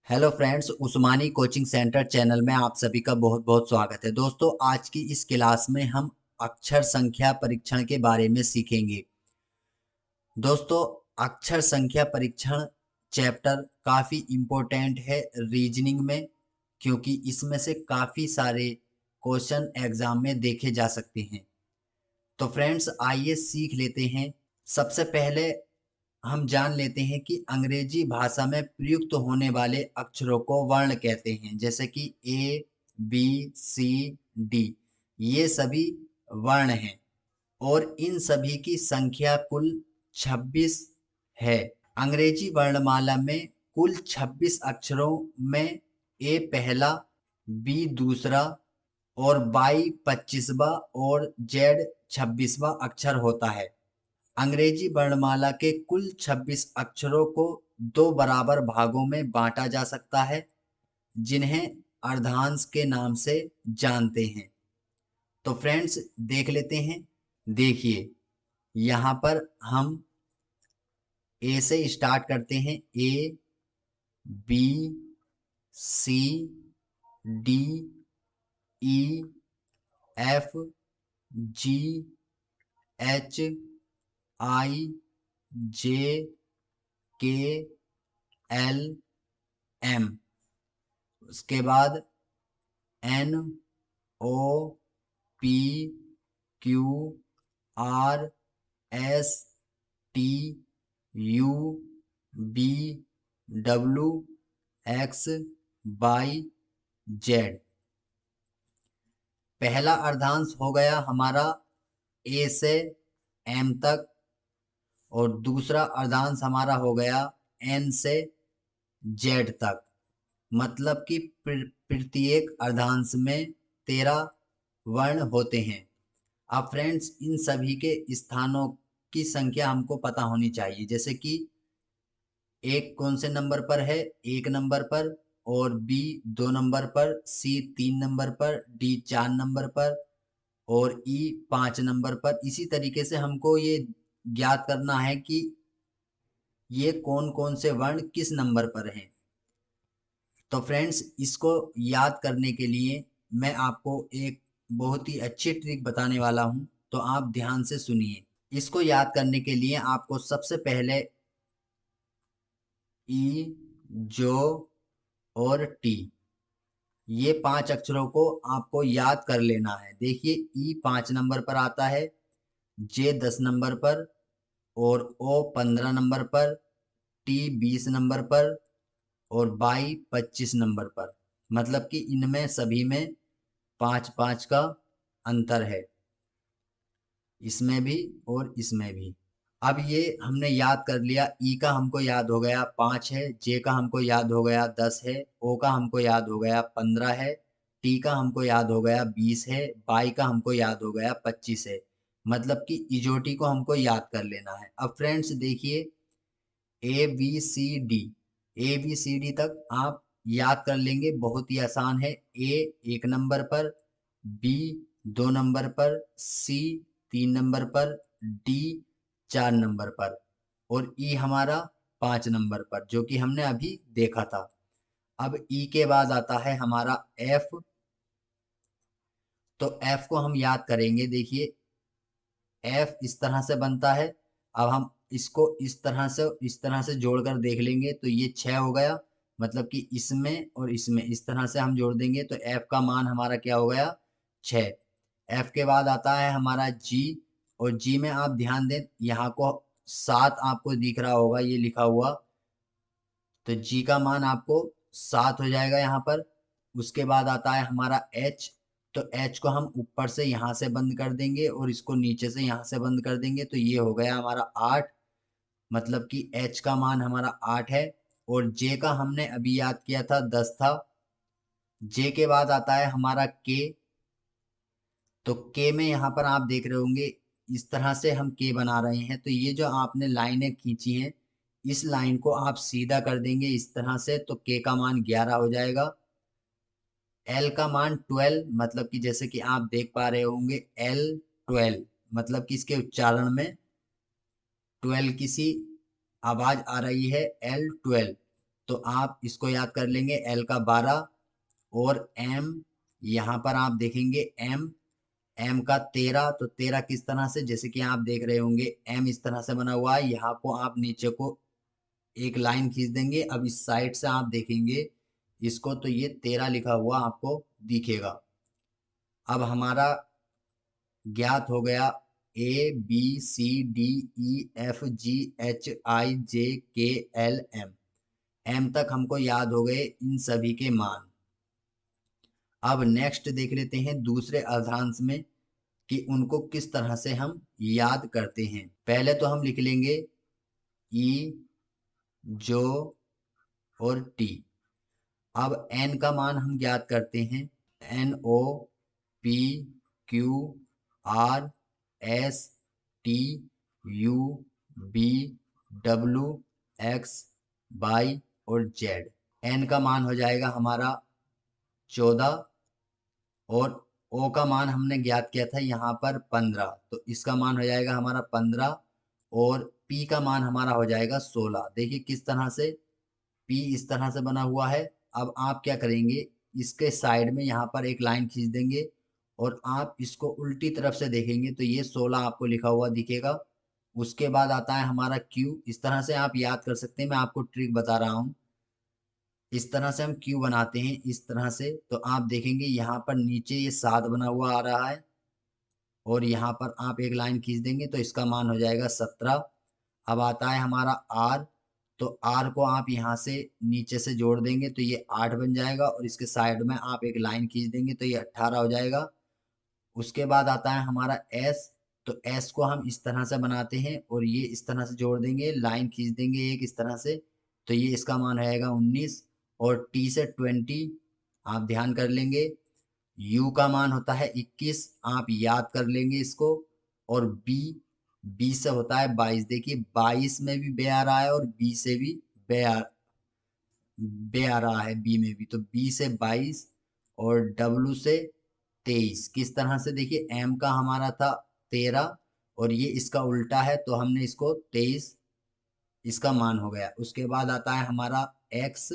Hello friends, उस्मानी coaching centre channel में आप सभी का बहुत बहुत स्वागत है। दोस्तों, आज की इस क्लास में हम अक्षर संख्या परीक्षण के बारे में सीखेंगे। दोस्तों, अक्षर संख्या परीक्षण चैप्टर काफ़ी इम्पोर्टेंट है रीजनिंग में, क्योंकि इसमें से काफ़ी सारे क्वेश्चन एग्जाम में देखे जा सकते हैं। तो फ्रेंड्स, आइए सीख लेते हैं। सबसे पहले हम जान लेते हैं कि अंग्रेजी भाषा में प्रयुक्त होने वाले अक्षरों को वर्ण कहते हैं, जैसे कि ए, बी, सी, डी। ये सभी वर्ण हैं और इन सभी की संख्या कुल 26 है। अंग्रेजी वर्णमाला में कुल 26 अक्षरों में ए पहला, बी दूसरा और वाई 25वां और जेड 26वां अक्षर होता है। अंग्रेजी वर्णमाला के कुल 26 अक्षरों को दो बराबर भागों में बांटा जा सकता है, जिन्हें अर्धांश के नाम से जानते हैं। तो फ्रेंड्स, देख लेते हैं। देखिए, यहाँ पर हम ए से स्टार्ट करते हैं। A, B, C, D, E, F, G, H, I, J, K, L, M. उसके बाद N, O, P, Q, R, S, T, U, V, W, X, Y, Z. पहला अर्धांश हो गया हमारा ए से एम तक और दूसरा अर्धांश हमारा हो गया एन से जेड तक। मतलब कि प्रत्येक अर्धांश में 13 वर्ण होते हैं। अब फ्रेंड्स, इन सभी के स्थानों की संख्या हमको पता होनी चाहिए, जैसे कि एक कौन से नंबर पर है, 1 नंबर पर, और बी 2 नंबर पर, सी 3 नंबर पर, डी 4 नंबर पर और ई 5 नंबर पर। इसी तरीके से हमको ये ज्ञात करना है कि ये कौन कौन से वर्ण किस नंबर पर हैं। तो फ्रेंड्स, इसको याद करने के लिए मैं आपको एक बहुत ही अच्छी ट्रिक बताने वाला हूं, तो आप ध्यान से सुनिए। इसको याद करने के लिए आपको सबसे पहले ई, जो और टी, ये 5 अक्षरों को आपको याद कर लेना है। देखिए, ई 5 नंबर पर आता है, जे 10 नंबर पर और ओ 15 नंबर पर, टी 20 नंबर पर और बाई 25 नंबर पर। मतलब कि इनमें सभी में 5-5 का अंतर है, इसमें भी और इसमें भी। अब ये हमने याद कर लिया। ई का हमको याद हो गया 5 है, जे का हमको याद हो गया 10 है, ओ का हमको याद हो गया 15 है, टी का हमको याद हो गया 20 है, बाई का हमको याद हो गया 25 है। मतलब कि इजोटी को हमको याद कर लेना है। अब फ्रेंड्स देखिए, A B C D, A B C D तक आप याद कर लेंगे, बहुत ही आसान है। ए 1 नंबर पर, बी 2 नंबर पर, सी 3 नंबर पर, डी 4 नंबर पर और ई हमारा 5 नंबर पर, जो कि हमने अभी देखा था। अब ई के बाद आता है हमारा एफ। तो एफ को हम याद करेंगे। देखिए, एफ इस तरह से बनता है। अब हम इसको इस तरह से जोड़कर देख लेंगे तो ये 6 हो गया। मतलब कि इसमें और इसमें इस तरह से हम जोड़ देंगे तो एफ का मान हमारा क्या हो गया, 6। एफ के बाद आता है हमारा जी, और जी में आप ध्यान दें, यहाँ को 7 आपको दिख रहा होगा ये लिखा हुआ, तो जी का मान आपको 7 हो जाएगा यहाँ पर। उसके बाद आता है हमारा एच। तो एच को हम ऊपर से यहाँ से बंद कर देंगे और इसको नीचे से यहाँ से बंद कर देंगे, तो ये हो गया हमारा 8। मतलब कि एच का मान हमारा 8 है। और जे का हमने अभी याद किया था 10 था। जे के बाद आता है हमारा के। तो के में यहाँ पर आप देख रहे होंगे, इस तरह से हम के बना रहे हैं। तो ये जो आपने लाइनें खींची हैं, इस लाइन को आप सीधा कर देंगे इस तरह से, तो के का मान 11 हो जाएगा। एल का मान 12, मतलब कि जैसे कि आप देख पा रहे होंगे एल 12, मतलब कि इसके उच्चारण में 12 की सी आवाज आ रही है, एल 12। तो आप इसको याद कर लेंगे L का 12 और M, यहाँ पर आप देखेंगे M का 13। तो 13 किस तरह से, जैसे कि आप देख रहे होंगे M इस तरह से बना हुआ है, यहाँ को आप नीचे को एक लाइन खींच देंगे। अब इस साइड से आप देखेंगे इसको, तो ये 13 लिखा हुआ आपको दिखेगा। अब हमारा ज्ञात हो गया ABCDEFGHIJKLM, M तक हमको याद हो गए इन सभी के मान। अब नेक्स्ट देख लेते हैं दूसरे अर्धांश में कि उनको किस तरह से हम याद करते हैं। पहले तो हम लिख लेंगे ई, जो और टी। अब n का मान हम ज्ञात करते हैं, NO P Q R S T U V W X Y और Z। n का मान हो जाएगा हमारा 14 और O का मान हमने ज्ञात किया था यहाँ पर 15, तो इसका मान हो जाएगा हमारा 15 और P का मान हमारा हो जाएगा 16। देखिए किस तरह से P इस तरह से बना हुआ है। अब आप क्या करेंगे, इसके साइड में यहाँ पर एक लाइन खींच देंगे और आप इसको उल्टी तरफ से देखेंगे तो ये 16 आपको लिखा हुआ दिखेगा। उसके बाद आता है हमारा Q। इस तरह से आप याद कर सकते हैं, मैं आपको ट्रिक बता रहा हूँ। इस तरह से हम Q बनाते हैं, इस तरह से। तो आप देखेंगे यहाँ पर नीचे ये 7 बना हुआ आ रहा है और यहाँ पर आप एक लाइन खींच देंगे तो इसका मान हो जाएगा 17। अब आता है हमारा R। तो R को आप यहाँ से नीचे से जोड़ देंगे तो ये 8 बन जाएगा और इसके साइड में आप एक लाइन खींच देंगे तो ये 18 हो जाएगा। उसके बाद आता है हमारा S। तो S को हम इस तरह से बनाते हैं और ये इस तरह से जोड़ देंगे, लाइन खींच देंगे एक इस तरह से, तो ये इसका मान रहेगा 19। और T से 20 आप ध्यान कर लेंगे। U का मान होता है 21, आप याद कर लेंगे इसको। और B से होता है 22। देखिए 22 में भी बे आ रहा है और B से भी बे आ रहा है, B में भी। तो B से 22 और W से 23। किस तरह से, देखिए M का हमारा था 13 और ये इसका उल्टा है तो हमने इसको 23 इसका मान हो गया। उसके बाद आता है हमारा X।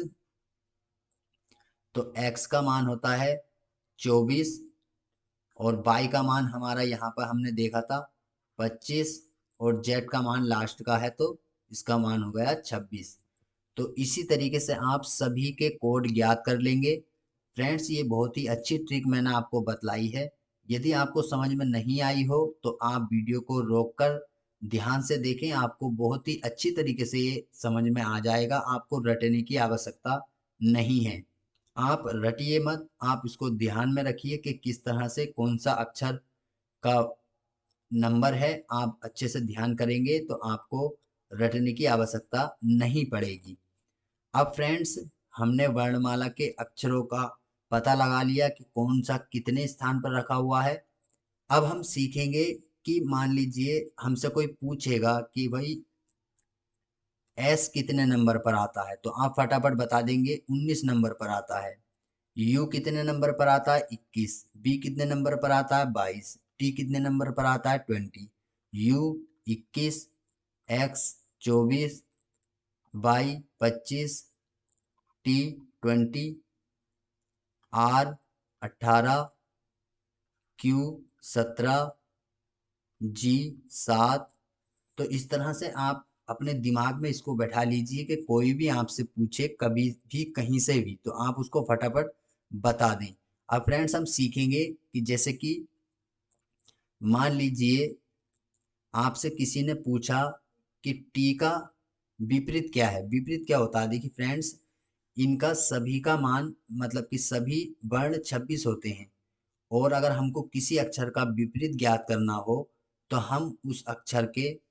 तो X का मान होता है 24 और Y का मान हमारा यहाँ पर हमने देखा था 25 और Z का मान लास्ट का है तो इसका मान हो गया 26। तो इसी तरीके से आप सभी के कोड ज्ञात कर लेंगे। फ्रेंड्स, ये बहुत ही अच्छी ट्रिक मैंने आपको बतलाई है। यदि आपको समझ में नहीं आई हो तो आप वीडियो को रोककर ध्यान से देखें, आपको बहुत ही अच्छी तरीके से ये समझ में आ जाएगा। आपको रटने की आवश्यकता नहीं है। आप रटिए मत, आप इसको ध्यान में रखिए कि किस तरह से कौन सा अक्षर का नंबर है। आप अच्छे से ध्यान करेंगे तो आपको रटने की आवश्यकता नहीं पड़ेगी। अब फ्रेंड्स, हमने वर्णमाला के अक्षरों का पता लगा लिया कि कौन सा कितने स्थान पर रखा हुआ है। अब हम सीखेंगे कि मान लीजिए हमसे कोई पूछेगा कि भाई S कितने नंबर पर आता है, तो आप फटाफट बता देंगे 19 नंबर पर आता है। U कितने नंबर पर आता है 21। B कितने नंबर पर आता है 22। T कितने नंबर पर आता है 20। U 21, X 24, Y 25, T 20, R 18, Q 17, G 7। तो इस तरह से आप अपने दिमाग में इसको बैठा लीजिए कि कोई भी आपसे पूछे कभी भी कहीं से भी तो आप उसको फटाफट बता दें। अब फ्रेंड्स, हम सीखेंगे कि जैसे कि मान लीजिए आपसे किसी ने पूछा कि टी का विपरीत क्या है। विपरीत क्या होता है, देखिए फ्रेंड्स, इनका सभी का मान मतलब कि सभी वर्ण 26 होते हैं और अगर हमको किसी अक्षर का विपरीत ज्ञात करना हो तो हम उस अक्षर के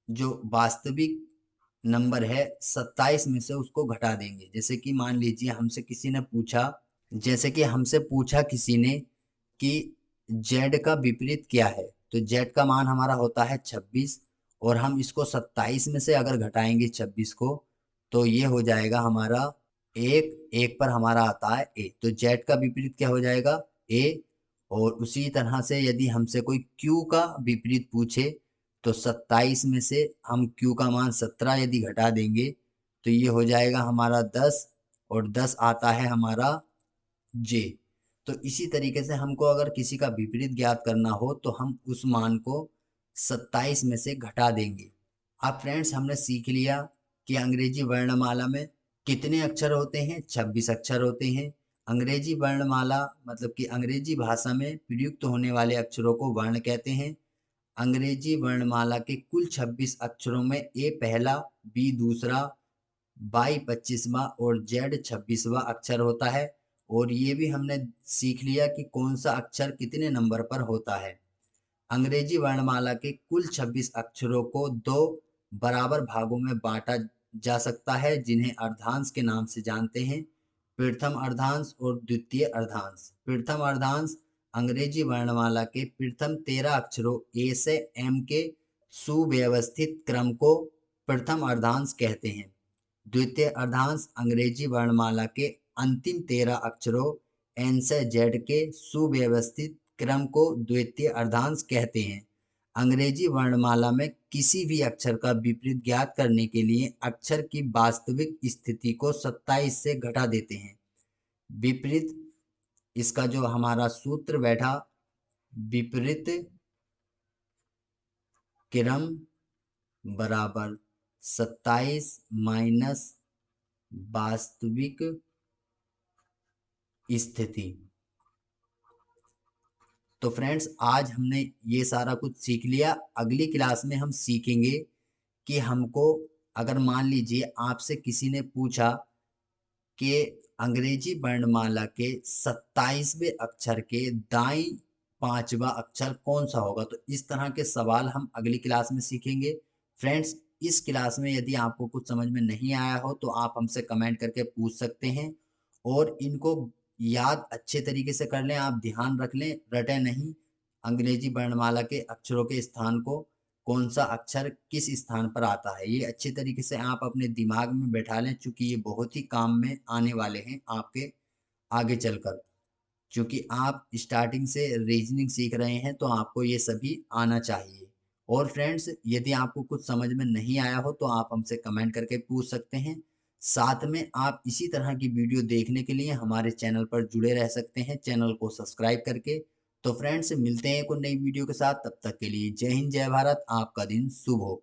जो वास्तविक नंबर है 27 में से उसको घटा देंगे। जैसे कि मान लीजिए हमसे किसी ने पूछा, जैसे कि हमसे पूछा किसी ने कि जेड का विपरीत क्या है, तो जेड का मान हमारा होता है 26 और हम इसको 27 में से अगर घटाएंगे 26 को तो ये हो जाएगा हमारा एक। एक पर हमारा आता है ए, तो जेड का विपरीत क्या हो जाएगा ए। और उसी तरह से यदि हमसे कोई क्यू का विपरीत पूछे तो 27 में से हम क्यू का मान 17 यदि घटा देंगे तो ये हो जाएगा हमारा 10 और 10 आता है हमारा जे। तो इसी तरीके से हमको अगर किसी का विपरीत ज्ञात करना हो तो हम उस मान को 27 में से घटा देंगे। अब फ्रेंड्स हमने सीख लिया कि अंग्रेजी वर्णमाला में कितने अक्षर होते हैं, 26 अक्षर होते हैं। अंग्रेजी वर्णमाला मतलब कि अंग्रेजी भाषा में प्रयुक्त होने वाले अक्षरों को वर्ण कहते हैं। अंग्रेजी वर्णमाला के कुल 26 अक्षरों में ए पहला, बी दूसरा, बाई 25वां और जेड 26वां अक्षर होता है। और ये भी हमने सीख लिया कि कौन सा अक्षर कितने नंबर पर होता है। अंग्रेजी वर्णमाला के कुल 26 अक्षरों को दो बराबर भागों में बांटा जा सकता है, जिन्हें अर्धांश के नाम से जानते हैं, प्रथम अर्धांश और द्वितीय अर्धांश। प्रथम अर्धांश अंग्रेजी वर्णमाला के प्रथम 13 अक्षरों ए से एम के सुव्यवस्थित क्रम को प्रथम अर्धांश कहते हैं। द्वितीय अर्धांश अंग्रेजी वर्णमाला के अंतिम 13 अक्षरों एन से जेड के सुव्यवस्थित क्रम को द्वितीय अर्धांश कहते हैं। अंग्रेजी वर्णमाला में किसी भी अक्षर का विपरीत ज्ञात करने के लिए अक्षर की वास्तविक स्थिति को 27 से घटा देते हैं। विपरीत, इसका जो हमारा सूत्र बैठा, विपरीत क्रम बराबर 27 माइनस वास्तविक स्थिति। तो फ्रेंड्स आज हमने ये सारा कुछ सीख लिया। अगली क्लास में हम सीखेंगे कि हमको अगर मान लीजिए आपसे किसी ने पूछा कि अंग्रेजी वर्णमाला के 27वें अक्षर के दाईं 5वां अक्षर कौन सा होगा, तो इस तरह के सवाल हम अगली क्लास में सीखेंगे। फ्रेंड्स इस क्लास में यदि आपको कुछ समझ में नहीं आया हो तो आप हमसे कमेंट करके पूछ सकते हैं, और इनको याद अच्छे तरीके से कर लें, आप ध्यान रख लें, रटे नहीं। अंग्रेजी वर्णमाला के अक्षरों के स्थान को कौन सा अक्षर किस स्थान पर आता है, ये अच्छे तरीके से आप अपने दिमाग में बैठा लें, क्योंकि ये बहुत ही काम में आने वाले हैं आपके आगे चलकर। क्योंकि आप स्टार्टिंग से रीजनिंग सीख रहे हैं तो आपको ये सभी आना चाहिए। और फ्रेंड्स यदि आपको कुछ समझ में नहीं आया हो तो आप हमसे कमेंट करके पूछ सकते हैं। साथ में आप इसी तरह की वीडियो देखने के लिए हमारे चैनल पर जुड़े रह सकते हैं, चैनल को सब्सक्राइब करके। तो फ्रेंड्स मिलते हैं एक नई वीडियो के साथ, तब तक के लिए जय हिंद जय भारत, आपका दिन शुभ हो।